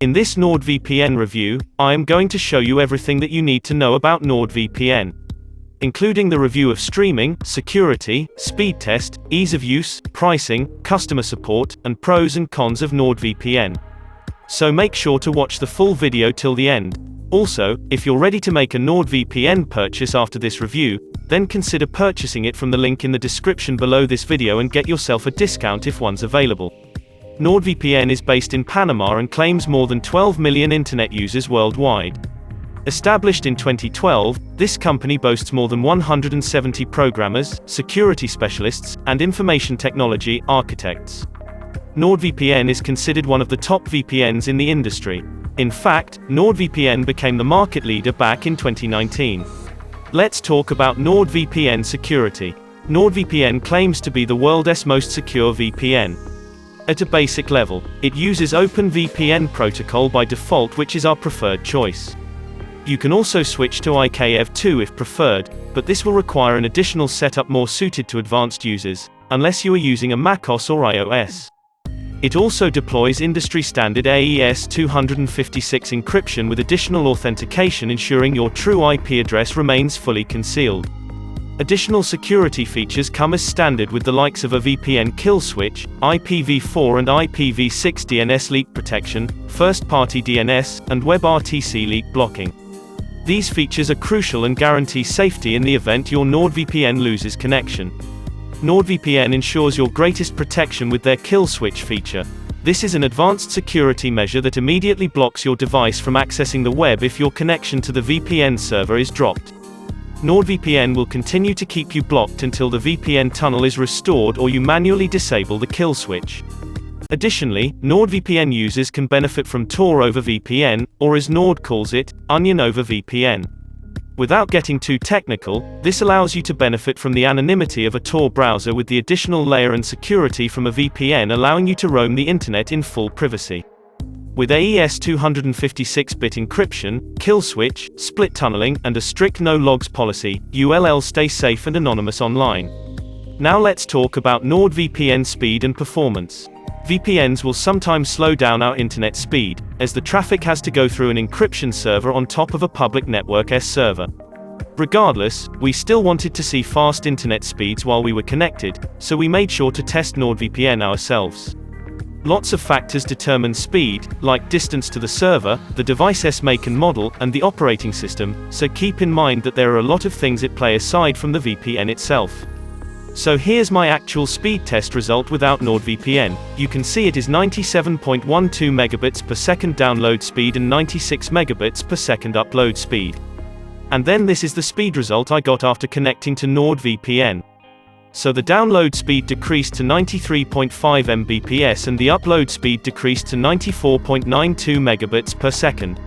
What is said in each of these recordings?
In this NordVPN review, I am going to show you everything that you need to know about NordVPN, including the review of streaming, security, speed test, ease of use, pricing, customer support, and pros and cons of NordVPN. So make sure to watch the full video till the end. Also, if you're ready to make a NordVPN purchase after this review, then consider purchasing it from the link in the description below this video and get yourself a discount if one's available. NordVPN is based in Panama and claims more than 12 million internet users worldwide. Established in 2012, this company boasts more than 170 programmers, security specialists, and information technology architects. NordVPN is considered one of the top VPNs in the industry. In fact, NordVPN became the market leader back in 2019. Let's talk about NordVPN security. NordVPN claims to be the world's most secure VPN. At a basic level, it uses OpenVPN protocol by default, which is our preferred choice. You can also switch to IKEv2 if preferred, but this will require an additional setup more suited to advanced users, unless you are using a macOS or iOS. It also deploys industry-standard AES 256 encryption with additional authentication, ensuring your true IP address remains fully concealed. Additional security features come as standard with the likes of a VPN kill switch, IPv4 and IPv6 DNS leak protection, first-party DNS, and WebRTC leak blocking. These features are crucial and guarantee safety in the event your NordVPN loses connection. NordVPN ensures your greatest protection with their kill switch feature. This is an advanced security measure that immediately blocks your device from accessing the web if your connection to the VPN server is dropped. NordVPN will continue to keep you blocked until the VPN tunnel is restored or you manually disable the kill switch. Additionally, NordVPN users can benefit from Tor over VPN, or as Nord calls it, Onion over VPN. Without getting too technical, this allows you to benefit from the anonymity of a Tor browser with the additional layer and security from a VPN, allowing you to roam the internet in full privacy. With AES 256-bit encryption, kill switch, split tunneling, and a strict no-logs policy, you'll stay safe and anonymous online. Now let's talk about NordVPN speed and performance. VPNs will sometimes slow down our internet speed, as the traffic has to go through an encryption server on top of a public network server. Regardless, we still wanted to see fast internet speeds while we were connected, so we made sure to test NordVPN ourselves. Lots of factors determine speed, like distance to the server, the device's make and model, and the operating system, so keep in mind that there are a lot of things at play aside from the VPN itself. So here's my actual speed test result without NordVPN. You can see it is 97.12 megabits per second download speed and 96 megabits per second upload speed. And then this is the speed result I got after connecting to NordVPN. So the download speed decreased to 93.5 Mbps and the upload speed decreased to 94.92 megabits per second.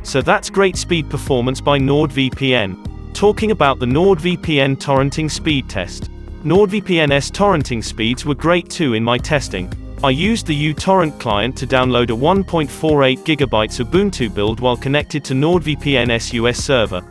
So that's great speed performance by NordVPN. Talking about the NordVPN torrenting speed test. NordVPN's torrenting speeds were great too in my testing. I used the uTorrent client to download a 1.48 GB Ubuntu build while connected to NordVPN's US server.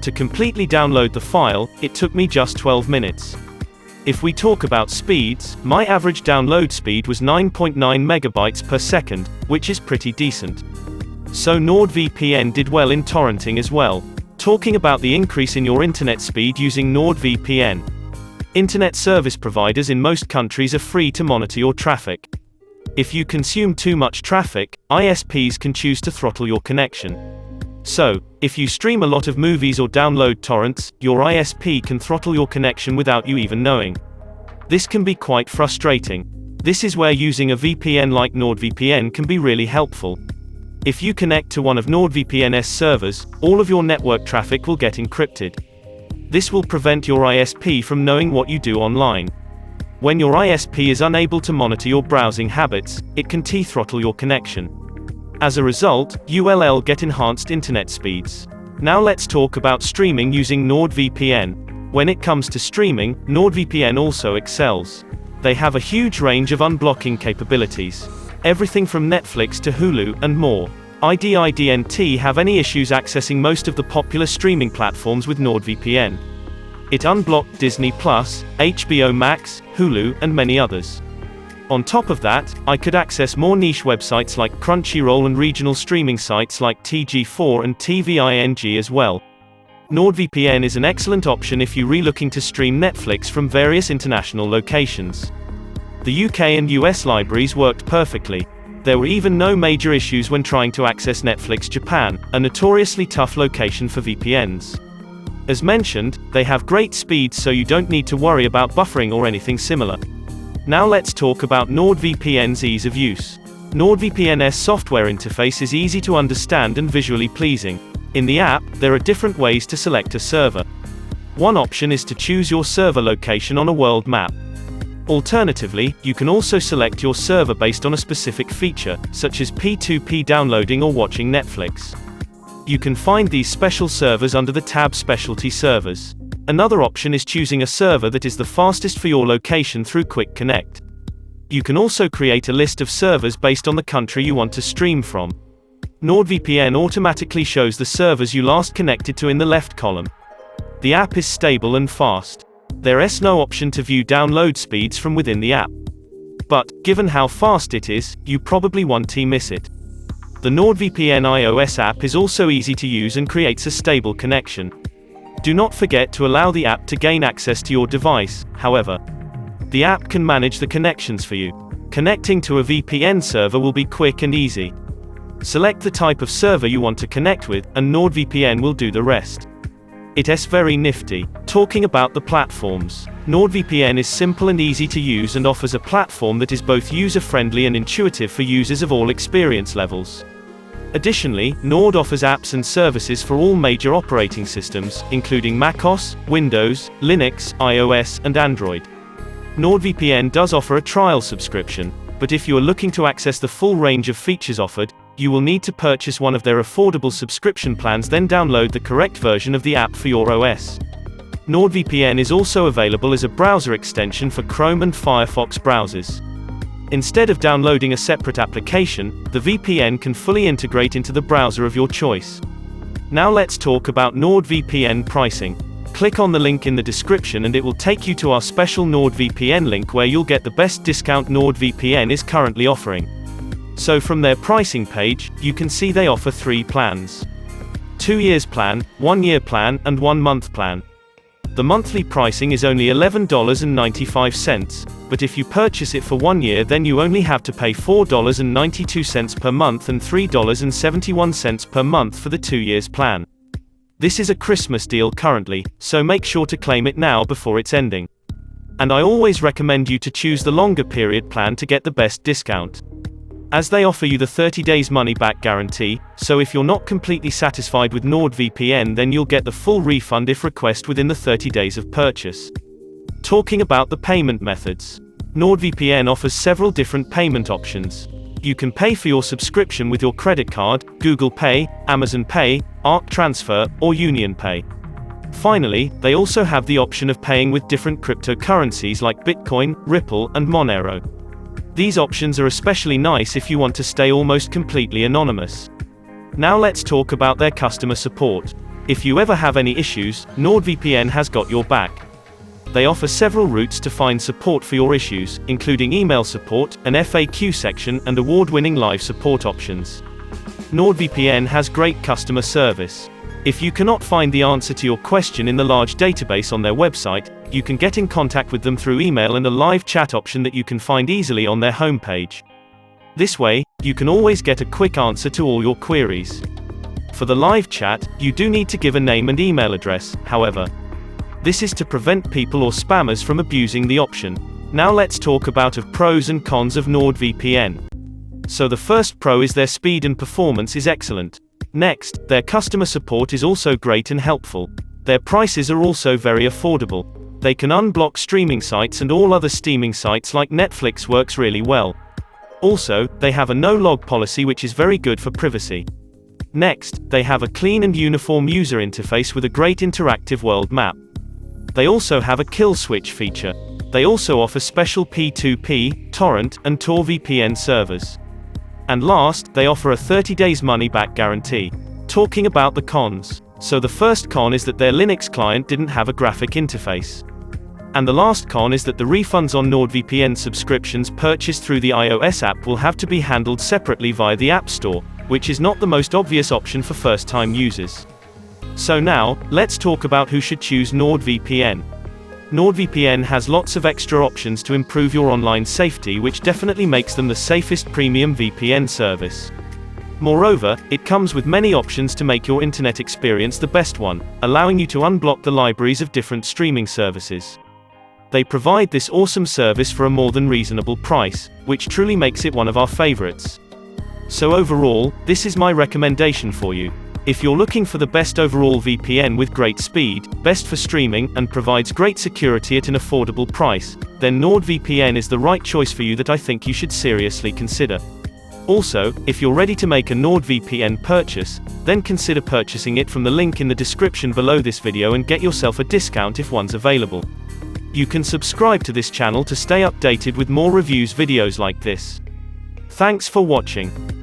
To completely download the file, it took me just 12 minutes. If we talk about speeds, my average download speed was 9.9 megabytes per second, which is pretty decent. So NordVPN did well in torrenting as well. Talking about the increase in your internet speed using NordVPN. Internet service providers in most countries are free to monitor your traffic. If you consume too much traffic, ISPs can choose to throttle your connection. So, if you stream a lot of movies or download torrents, your ISP can throttle your connection without you even knowing. This can be quite frustrating. This is where using a VPN like NordVPN can be really helpful. If you connect to one of NordVPN's servers, all of your network traffic will get encrypted. This will prevent your ISP from knowing what you do online. When your ISP is unable to monitor your browsing habits, it can throttle your connection. As a result, you'll get enhanced internet speeds. Now let's talk about streaming using NordVPN. When it comes to streaming, NordVPN also excels. They have a huge range of unblocking capabilities. Everything from Netflix to Hulu, and more. IDIDNT have any issues accessing most of the popular streaming platforms with NordVPN. It unblocked Disney+, HBO Max, Hulu, and many others. On top of that, I could access more niche websites like Crunchyroll and regional streaming sites like TG4 and TVING as well. NordVPN is an excellent option if you're looking to stream Netflix from various international locations. The UK and US libraries worked perfectly. There were even no major issues when trying to access Netflix Japan, a notoriously tough location for VPNs. As mentioned, they have great speeds, so you don't need to worry about buffering or anything similar. Now let's talk about NordVPN's ease of use. NordVPN's software interface is easy to understand and visually pleasing. In the app, there are different ways to select a server. One option is to choose your server location on a world map. Alternatively, you can also select your server based on a specific feature, such as P2P downloading or watching Netflix. You can find these special servers under the tab Specialty Servers. Another option is choosing a server that is the fastest for your location through Quick Connect. You can also create a list of servers based on the country you want to stream from. NordVPN automatically shows the servers you last connected to in the left column. The app is stable and fast. There is no option to view download speeds from within the app. But, given how fast it is, you probably won't miss it. The NordVPN iOS app is also easy to use and creates a stable connection. Do not forget to allow the app to gain access to your device, however. The app can manage the connections for you. Connecting to a VPN server will be quick and easy. Select the type of server you want to connect with, and NordVPN will do the rest. It is very nifty. Talking about the platforms, NordVPN is simple and easy to use and offers a platform that is both user-friendly and intuitive for users of all experience levels. Additionally, Nord offers apps and services for all major operating systems, including macOS, Windows, Linux, iOS, and Android. NordVPN does offer a trial subscription, but if you are looking to access the full range of features offered, you will need to purchase one of their affordable subscription plans, then download the correct version of the app for your OS. NordVPN is also available as a browser extension for Chrome and Firefox browsers. Instead of downloading a separate application, the VPN can fully integrate into the browser of your choice. Now let's talk about NordVPN pricing. Click on the link in the description and it will take you to our special NordVPN link where you'll get the best discount NordVPN is currently offering. So from their pricing page, you can see they offer 3 plans. 2 years plan, 1 year plan, and 1 month plan. The monthly pricing is only $11.95, but if you purchase it for 1 year, then you only have to pay $4.92 per month and $3.71 per month for the 2 years plan. This is a Christmas deal currently, so make sure to claim it now before it's ending. And I always recommend you to choose the longer period plan to get the best discount, as they offer you the 30 days money-back guarantee, so if you're not completely satisfied with NordVPN, then you'll get the full refund if requested within the 30 days of purchase. Talking about the payment methods, NordVPN offers several different payment options. You can pay for your subscription with your credit card, Google Pay, Amazon Pay, Arc Transfer, or Union Pay. Finally, they also have the option of paying with different cryptocurrencies like Bitcoin, Ripple, and Monero. These options are especially nice if you want to stay almost completely anonymous. Now let's talk about their customer support. If you ever have any issues, NordVPN has got your back. They offer several routes to find support for your issues, including email support, an FAQ section, and award-winning live support options. NordVPN has great customer service. If you cannot find the answer to your question in the large database on their website, you can get in contact with them through email and a live chat option that you can find easily on their homepage. This way, you can always get a quick answer to all your queries. For the live chat, you do need to give a name and email address, however. This is to prevent people or spammers from abusing the option. Now let's talk about pros and cons of NordVPN. So the first pro is their speed and performance is excellent. Next, their customer support is also great and helpful. Their prices are also very affordable. They can unblock streaming sites and all other streaming sites like Netflix works really well. Also, they have a no-log policy which is very good for privacy. Next, they have a clean and uniform user interface with a great interactive world map. They also have a kill switch feature. They also offer special P2P, torrent, and Tor VPN servers. And last, they offer a 30 days money-back guarantee. Talking about the cons. So the first con is that their Linux client didn't have a graphic interface. And the last con is that the refunds on NordVPN subscriptions purchased through the iOS app will have to be handled separately via the App Store, which is not the most obvious option for first-time users. So now, let's talk about who should choose NordVPN. NordVPN has lots of extra options to improve your online safety, which definitely makes them the safest premium VPN service. Moreover, it comes with many options to make your internet experience the best one, allowing you to unblock the libraries of different streaming services. They provide this awesome service for a more than reasonable price, which truly makes it one of our favorites. So overall, this is my recommendation for you. If you're looking for the best overall VPN with great speed, best for streaming, and provides great security at an affordable price, then NordVPN is the right choice for you that I think you should seriously consider. Also, if you're ready to make a NordVPN purchase, then consider purchasing it from the link in the description below this video and get yourself a discount if one's available. You can subscribe to this channel to stay updated with more reviews videos like this. Thanks for watching.